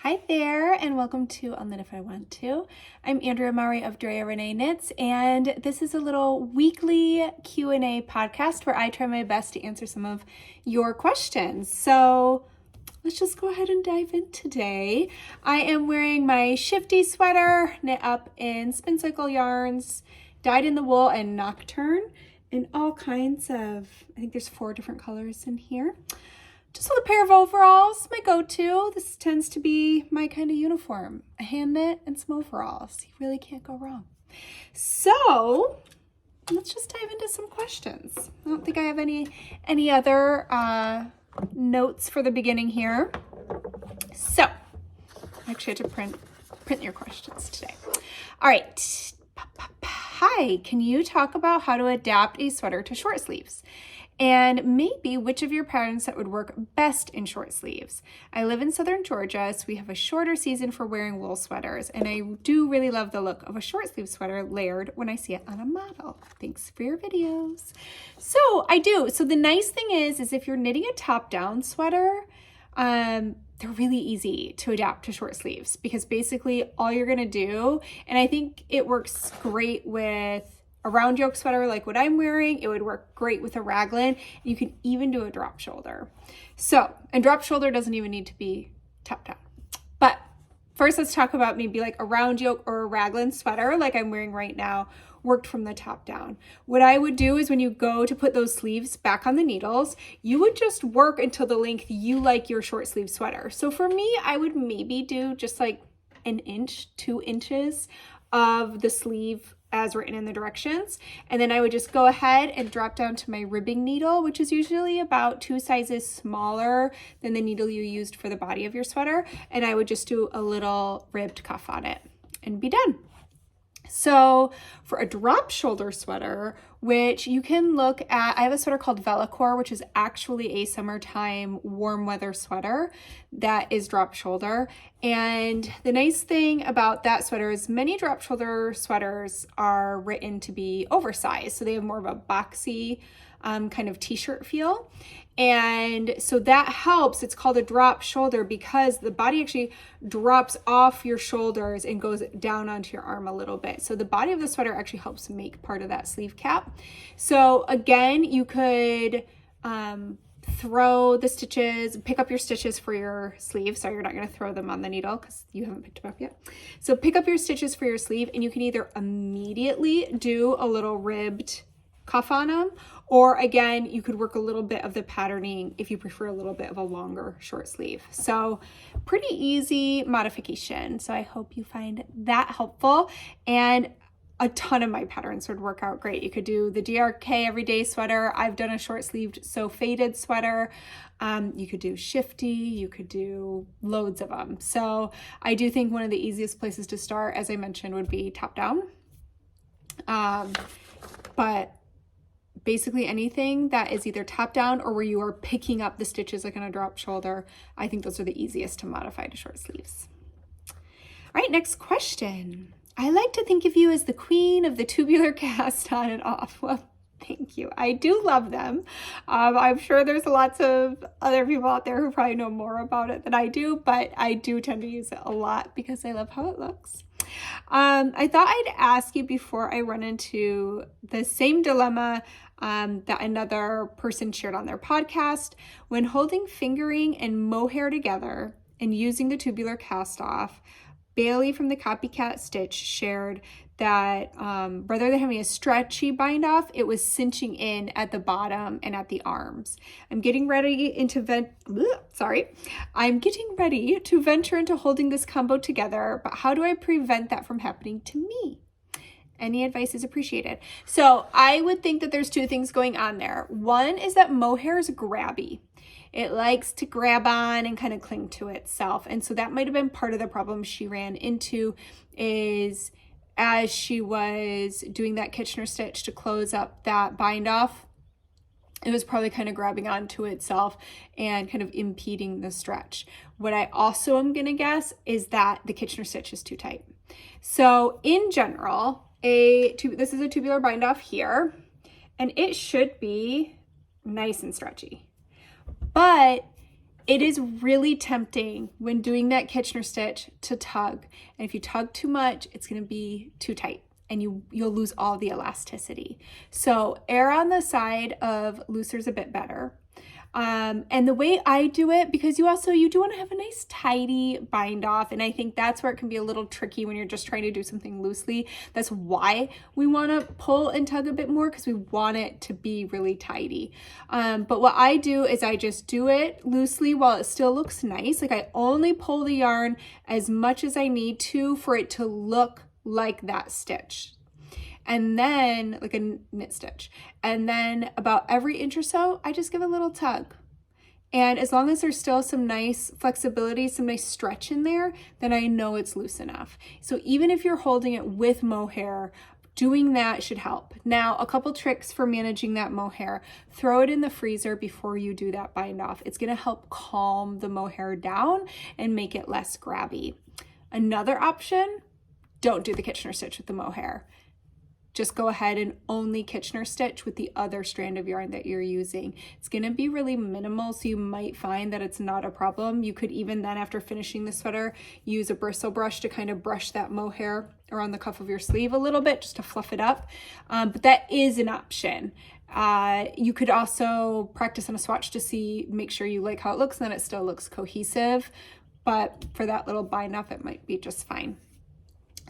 Hi there, and welcome to On Knit If I Want To. I'm Andrea Maury of Drea Renee Knits, and this is a little weekly Q&A podcast where I try my best to answer some of your questions. So let's just go ahead and dive in today. I am wearing my Shifty sweater, knit up in Spin Cycle yarns, dyed in the wool and Nocturne, in all kinds of, I think there's 4 different colors in here. Just with a pair of overalls, my go-to. This tends to be my kind of uniform. A hand knit and some overalls. You really can't go wrong. So let's just dive into some questions. I don't think I have any other notes for the beginning here. So I actually had to print your questions today. All right. Hi, can you talk about how to adapt a sweater to short sleeves? And maybe which of your patterns that would work best in short sleeves. I live in southern Georgia, so we have a shorter season for wearing wool sweaters, and I do really love the look of a short sleeve sweater layered when I see it on a model. Thanks for your videos. So I do. So the nice thing is if you're knitting a top-down sweater, they're really easy to adapt to short sleeves because basically all you're gonna do, and I think it works great with a round yoke sweater like what I'm wearing. It would work great with a raglan. You can even do a drop shoulder. So, and drop shoulder doesn't even need to be top down. But first let's talk about maybe like a round yoke or a raglan sweater like I'm wearing right now, worked from the top down. What I would do is when you go to put those sleeves back on the needles, you would just work until the length you like your short sleeve sweater. So for me, I would maybe do just like an inch, 2 inches of the sleeve as written in the directions. And then I would just go ahead and drop down to my ribbing needle, which is usually about 2 sizes smaller than the needle you used for the body of your sweater. And I would just do a little ribbed cuff on it and be done. So for a drop shoulder sweater, which you can look at, I have a sweater called Velocore, which is actually a summertime warm weather sweater that is drop shoulder. And the nice thing about that sweater is many drop shoulder sweaters are written to be oversized. So they have more of a boxy kind of t-shirt feel. And so that helps. It's called a drop shoulder because the body actually drops off your shoulders and goes down onto your arm a little bit. So the body of the sweater actually helps make part of that sleeve cap. So again, you could throw the stitches, pick up your stitches for your sleeve. Sorry, you're not going to throw them on the needle because you haven't picked them up yet. So pick up your stitches for your sleeve and you can either immediately do a little ribbed cuff on them, or again, you could work a little bit of the patterning if you prefer a little bit of a longer short sleeve. So pretty easy modification. So I hope you find that helpful. And a ton of my patterns would work out great. You could do the DRK everyday sweater. I've done a short sleeved so faded sweater. You could do Shifty, you could do loads of them. So I do think one of the easiest places to start, as I mentioned, would be top down. But basically anything that is either top down or where you are picking up the stitches like on a drop shoulder, I think those are the easiest to modify to short sleeves. All right, next question. I like to think of you as the queen of the tubular cast on and off. Well, thank you. I do love them. I'm sure there's lots of other people out there who probably know more about it than I do, but I do tend to use it a lot because I love how it looks. I thought I'd ask you before I run into the same dilemma that another person shared on their podcast. When holding fingering and mohair together and using the tubular cast off, Bailey from the Copycat Stitch shared that rather than having a stretchy bind off, it was cinching in at the bottom and at the arms. I'm getting ready to venture into holding this combo together, but how do I prevent that from happening to me? Any advice is appreciated. So I would think that there's 2 things going on there. One is that mohair is grabby. It likes to grab on and kind of cling to itself. And so that might have been part of the problem she ran into, is as she was doing that Kitchener stitch to close up that bind off, it was probably kind of grabbing onto itself and kind of impeding the stretch. What I also am going to guess is that the Kitchener stitch is too tight. So in general, this is a tubular bind off here, and it should be nice and stretchy. But It is really tempting when doing that Kitchener stitch to tug. And if you tug too much, it's going to be too tight and you'll lose all the elasticity. So err on the side of looser's a bit better. And the way I do it, because you do want to have a nice tidy bind off. And I think that's where it can be a little tricky when you're just trying to do something loosely. That's why we want to pull and tug a bit more, because we want it to be really tidy. But what I do is I just do it loosely while it still looks nice. Like I only pull the yarn as much as I need to for it to look like that stitch. And then, like a knit stitch. And then about every inch or so, I just give a little tug. And as long as there's still some nice flexibility, some nice stretch in there, then I know it's loose enough. So even if you're holding it with mohair, doing that should help. Now, a couple tricks for managing that mohair. Throw it in the freezer before you do that bind off. It's gonna help calm the mohair down and make it less grabby. Another option, don't do the Kitchener stitch with the mohair. Just go ahead and only Kitchener stitch with the other strand of yarn that you're using. It's gonna be really minimal, so you might find that it's not a problem. You could even then, after finishing the sweater, use a bristle brush to kind of brush that mohair around the cuff of your sleeve a little bit, just to fluff it up. But that is an option. You could also practice on a swatch to make sure you like how it looks, and then it still looks cohesive. But for that little bind off, it might be just fine.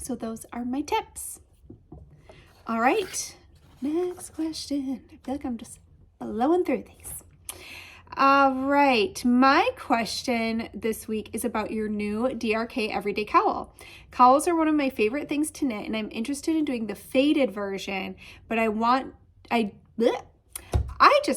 So those are my tips. All right, next question. I feel like I'm just blowing through these. All right, my question this week is about your new DRK Everyday Cowl. Cowls are one of my favorite things to knit, and I'm interested in doing the faded version, but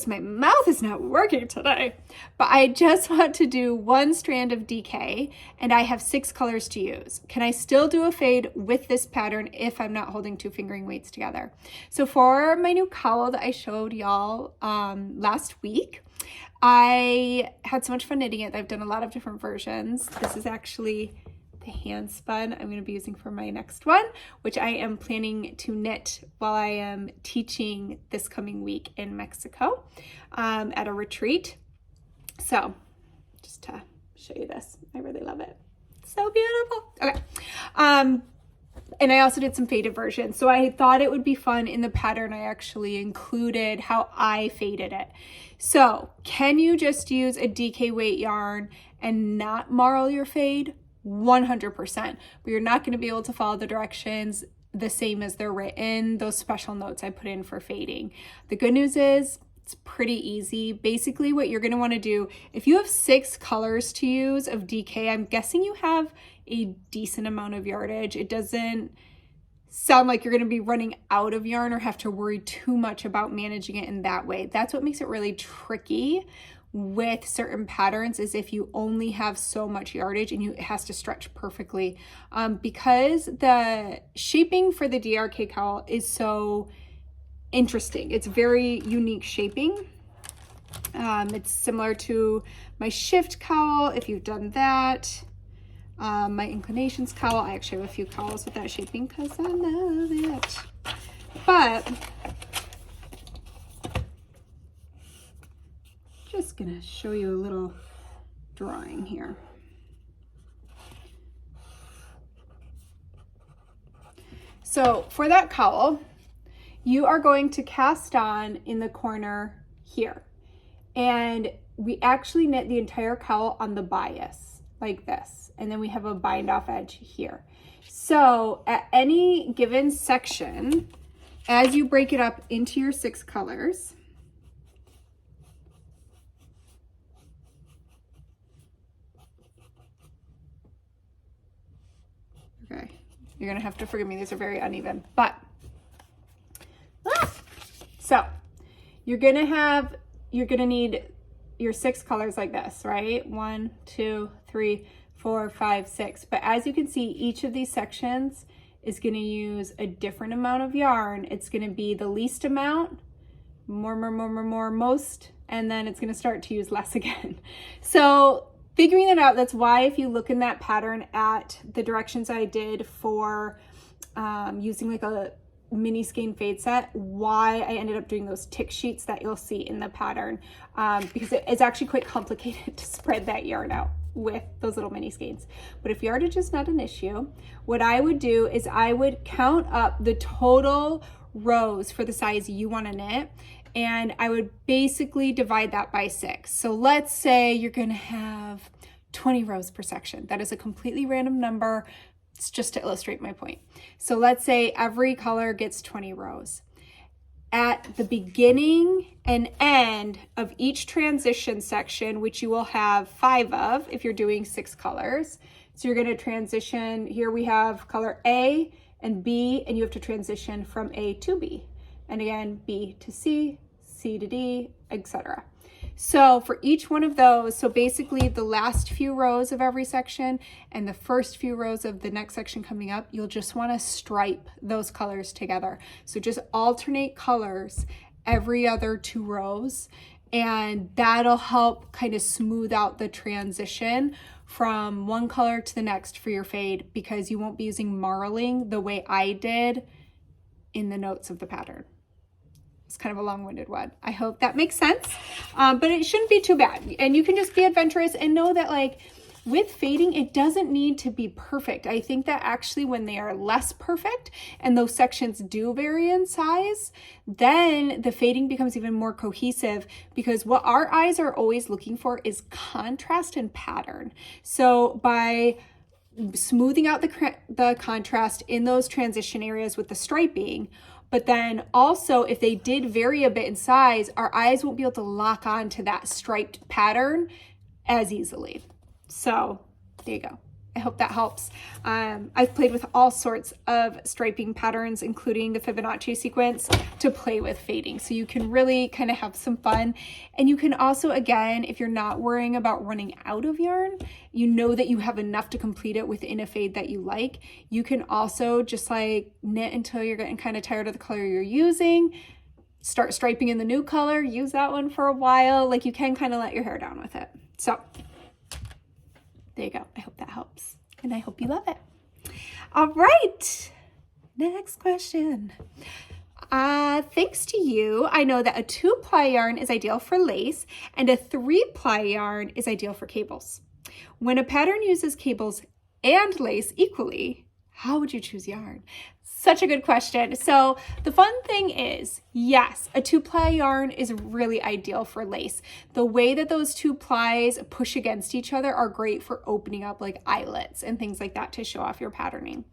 my mouth is not working today, but I just want to do one strand of DK, and I have 6 colors to use. Can I still do a fade with this pattern if I'm not holding 2 fingering weights together? So for my new cowl that I showed y'all last week, I had so much fun knitting it that I've done a lot of different versions. This is actually the hand spun I'm going to be using for my next one, which I am planning to knit while I am teaching this coming week in Mexico at a retreat. So just to show you this, I really love it. So beautiful. Okay. And I also did some faded versions. So I thought it would be fun in the pattern. I actually included how I faded it. So can you just use a DK weight yarn and not marl your fade? 100%, but you're not going to be able to follow the directions the same as they're written, those special notes I put in for fading. The good news is it's pretty easy. Basically what you're going to want to do, if you have 6 colors to use of DK, I'm guessing you have a decent amount of yardage. It doesn't sound like you're going to be running out of yarn or have to worry too much about managing it in that way. That's what makes it really tricky with certain patterns, is if you only have so much yardage and it has to stretch perfectly, because the shaping for the DRK cowl is so interesting. It's very unique shaping. It's similar to my shift cowl if you've done that. My inclinations cowl, I actually have a few cowls with that shaping because I love it. But just gonna show you a little drawing here. So for that cowl, you are going to cast on in the corner here. And we actually knit the entire cowl on the bias like this. And then we have a bind off edge here. So at any given section, as you break it up into your 6 colors, okay, you're gonna have to forgive me, these are very uneven, but so you're gonna need your 6 colors like this, right? 1, 2, 3, 4, 5, 6. But as you can see, each of these sections is gonna use a different amount of yarn. It's gonna be the least amount, more, most, and then it's gonna start to use less again. So figuring that out, that's why if you look in that pattern at the directions I did for using like a mini skein fade set why I ended up doing those tick sheets that you'll see in the pattern, because it's actually quite complicated to spread that yarn out with those little mini skeins. But if yardage is not an issue, what I would do is I would count up the total rows for the size you want to knit, and I would basically divide that by 6. So let's say you're going to have 20 rows per section. That is a completely random number. It's just to illustrate my point. So let's say every color gets 20 rows. At the beginning and end of each transition section, which you will have 5 of if you're doing 6 colors. So you're going to transition, here we have color A and B, and you have to transition from A to B. And again, B to C, C to D, etc. So for each one of those, so basically the last few rows of every section and the first few rows of the next section coming up, you'll just want to stripe those colors together. So just alternate colors every other 2 rows, and that'll help kind of smooth out the transition from one color to the next for your fade, because you won't be using marling the way I did in the notes of the pattern. It's kind of a long-winded one. I hope that makes sense, but it shouldn't be too bad. And you can just be adventurous and know that, like, with fading, it doesn't need to be perfect. I think that actually when they are less perfect and those sections do vary in size, then the fading becomes even more cohesive, because what our eyes are always looking for is contrast and pattern. So by smoothing out the contrast in those transition areas with the striping, but then also if they did vary a bit in size, our eyes won't be able to lock on to that striped pattern as easily. So there you go. I hope that helps. I've played with all sorts of striping patterns, including the Fibonacci sequence, to play with fading. So you can really kind of have some fun. And you can also, again, if you're not worrying about running out of yarn, you know that you have enough to complete it within a fade that you like. You can also just like knit until you're getting kind of tired of the color you're using, start striping in the new color, use that one for a while. Like, you can kind of let your hair down with it. So there you go. I hope that helps, and I hope you love it. All right, next question. Thanks to you, I know that a 2-ply yarn is ideal for lace and a 3-ply yarn is ideal for cables. When a pattern uses cables and lace equally, how would you choose yarn? Such a good question. So the fun thing is, yes, a 2-ply yarn is really ideal for lace. The way that those 2 plies push against each other are great for opening up like eyelets and things like that to show off your patterning.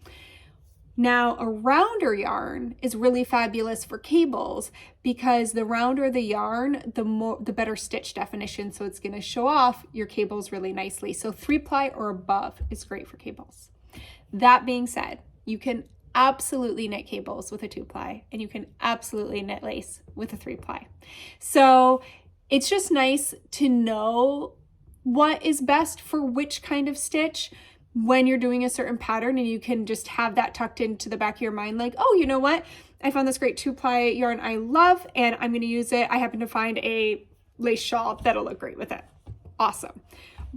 Now, a rounder yarn is really fabulous for cables, because the rounder the yarn, the better stitch definition. So it's going to show off your cables really nicely. So 3-ply or above is great for cables. That being said, you can absolutely knit cables with a 2-ply, and you can absolutely knit lace with a 3-ply. So it's just nice to know what is best for which kind of stitch when you're doing a certain pattern, and you can just have that tucked into the back of your mind, like, oh, you know what? I found this great 2-ply yarn I love, and I'm going to use it. I happen to find a lace shawl that'll look great with it. Awesome.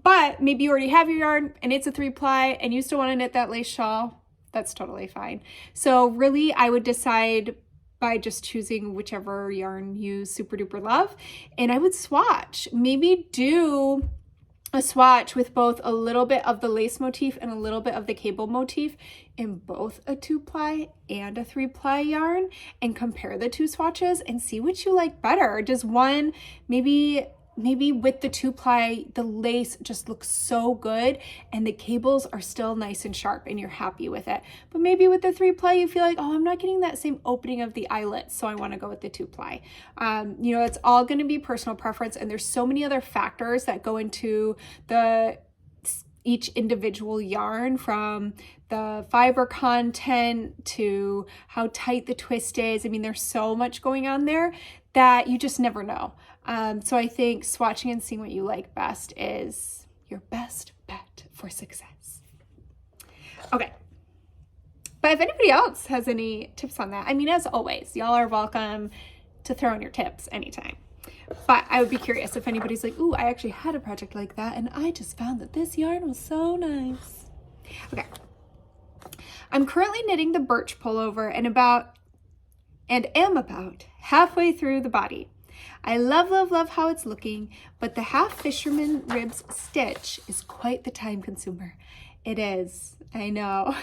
But maybe you already have your yarn and it's a 3-ply and you still want to knit that lace shawl. That's totally fine. So really, I would decide by just choosing whichever yarn you super duper love, and I would swatch. Maybe do a swatch with both a little bit of the lace motif and a little bit of the cable motif in both a 2-ply and a 3-ply yarn, and compare the 2 swatches and see which you like better. Does one, maybe with the 2-ply, the lace just looks so good and the cables are still nice and sharp and you're happy with it. But maybe with the 3-ply, you feel like, oh, I'm not getting that same opening of the eyelet, so I want to go with the 2-ply. You know, it's all going to be personal preference, and there's so many other factors that go into each individual yarn, from the fiber content to how tight the twist is. I mean, there's so much going on there that you just never know. So I think swatching and seeing what you like best is your best bet for success. Okay. But if anybody else has any tips on that, I mean, as always, y'all are welcome to throw in your tips anytime. But I would be curious if anybody's like, ooh, I actually had a project like that and I just found that this yarn was so nice. Okay. I'm currently knitting the birch pullover, and about and am about halfway through the body. I love, love, love how it's looking, but the half fisherman ribs stitch is quite the time consumer. It is, I know.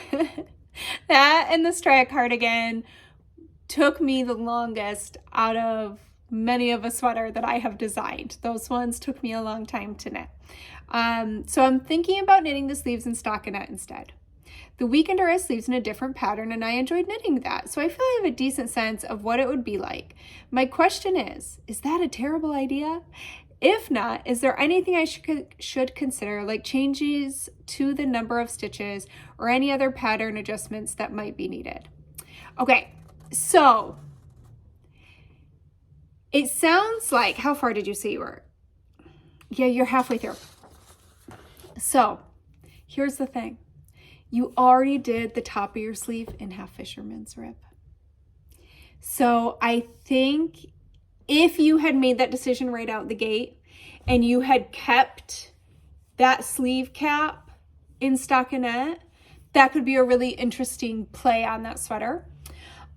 That and the stripe cardigan took me the longest out of many of a sweater that I have designed. Those ones took me a long time to knit. So I'm thinking about knitting the sleeves in stockinette instead. The Weekender has sleeves in a different pattern, and I enjoyed knitting that, so I feel I have a decent sense of what it would be like. My question is that a terrible idea? If not, is there anything I should consider, like changes to the number of stitches or any other pattern adjustments that might be needed? Okay, so it sounds like, how far did you say you were? Yeah, you're halfway through. So here's the thing. You already did the top of your sleeve in half fisherman's rib. So I think if you had made that decision right out the gate and you had kept that sleeve cap in stockinette, that could be a really interesting play on that sweater.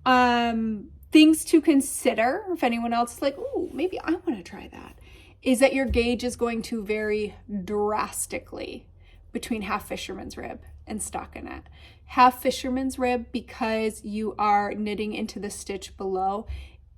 Things to consider, if anyone else is like, oh, maybe I want to try that, is that your gauge is going to vary drastically between half fisherman's rib and stockinette. Half fisherman's rib, because you are knitting into the stitch below,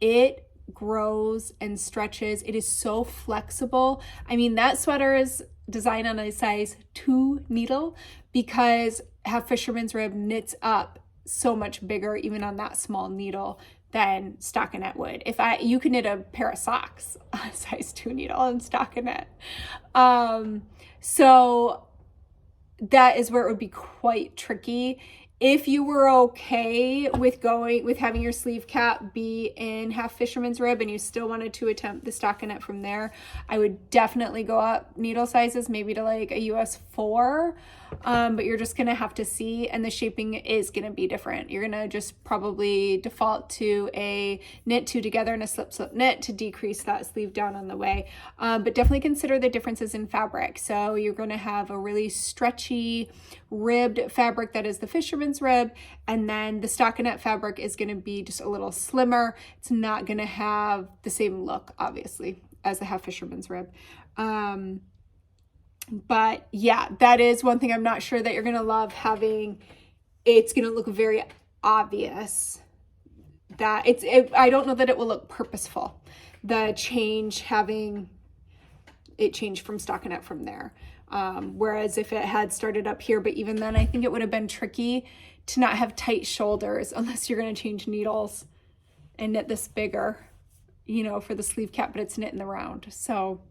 it grows and stretches. It is so flexible. I mean, that sweater is designed on a size 2 needle because half fisherman's rib knits up so much bigger even on that small needle than stockinette would. You could knit a pair of socks on a size 2 needle in stockinette. So that is where it would be quite tricky. If you were okay with having your sleeve cap be in half fisherman's rib and you still wanted to attempt the stockinette from there, I would definitely go up needle sizes, maybe to like a US 4, but you're just gonna have to see, and the shaping is gonna be different. You're gonna just probably default to a knit 2 together and a slip slip knit to decrease that sleeve down on the way, but definitely consider the differences in fabric. So you're gonna have a really stretchy ribbed fabric that is the fisherman's rib, and then the stockinette fabric is going to be just a little slimmer. It's not going to have the same look, obviously, as the half fisherman's rib. But yeah, that is one thing I'm not sure that you're going to love having. It's going to look very obvious that I don't know that it will look purposeful, the change, having it change from stockinette from there. Whereas if it had started up here, but even then I think it would have been tricky to not have tight shoulders unless you're going to change needles and knit this bigger, for the sleeve cap, but it's knit in the round. So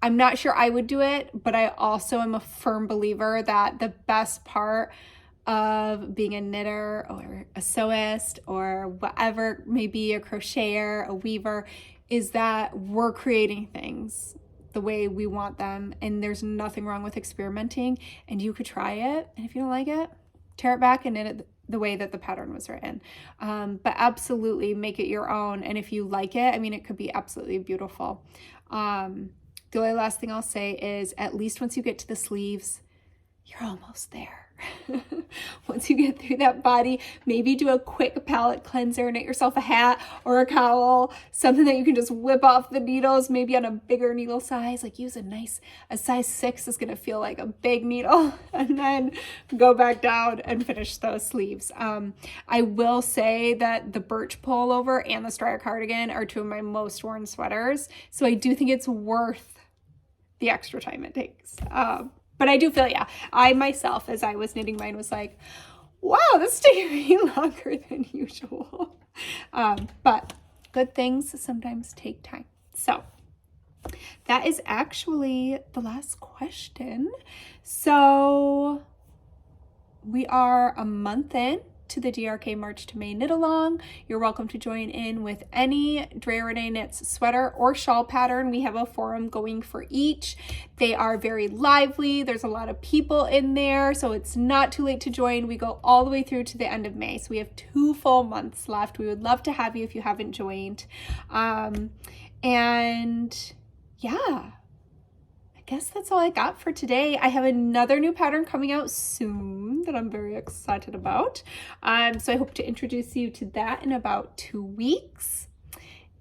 I'm not sure I would do it, but I also am a firm believer that the best part of being a knitter or a sewist or whatever, maybe a crocheter, a weaver, is that we're creating things the way we want them, and there's nothing wrong with experimenting, and you could try it, and if you don't like it, tear it back and knit it the way that the pattern was written. But absolutely make it your own, and if you like it, I mean, it could be absolutely beautiful. The only last thing I'll say is, at least once you get to the sleeves, you're almost there. Once you get through that body, maybe do a quick palette cleanser, knit yourself a hat or a cowl, something that you can just whip off the needles, maybe on a bigger needle size, like use a size 6 is going to feel like a big needle, and then go back down and finish those sleeves. I will say that the birch pullover and the stripe cardigan are 2 of my most worn sweaters, so I do think it's worth the extra time it takes. But I do feel, I myself, as I was knitting mine, was like, wow, this is taking me longer than usual. But good things sometimes take time. So that is actually the last question. So we are a month in to the DRK March to May knit along. You're welcome to join in with any Andrea Renee Knits sweater or shawl pattern. We have a forum going for each. They are very lively. There's a lot of people in there, so it's not too late to join. We go all the way through to the end of May, so we have 2 full months left. We would love to have you if you haven't joined. And yeah, I guess that's all I got for today. I have another new pattern coming out soon that I'm very excited about. So I hope to introduce you to that in about 2 weeks.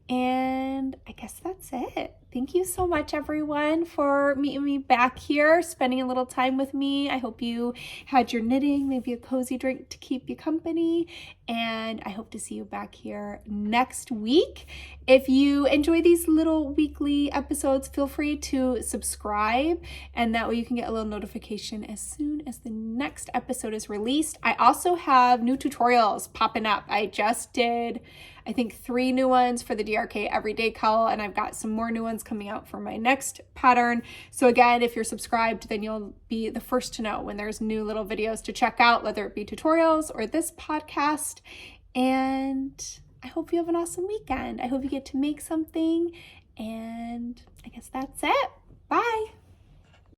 And I guess that's it. Thank you so much, everyone, for meeting me back here, spending a little time with me. I hope you had your knitting, maybe a cozy drink to keep you company, and I hope to see you back here next week. If you enjoy these little weekly episodes, feel free to subscribe, and that way you can get a little notification as soon as the next episode is released. I also have new tutorials popping up. I just did, I think, 3 new ones for the DRK Everyday Cowl, and I've got some more new ones coming out for my next pattern. So again, if you're subscribed, then you'll be the first to know when there's new little videos to check out, whether it be tutorials or this podcast. And I hope you have an awesome weekend. I hope you get to make something, and I guess that's it. Bye.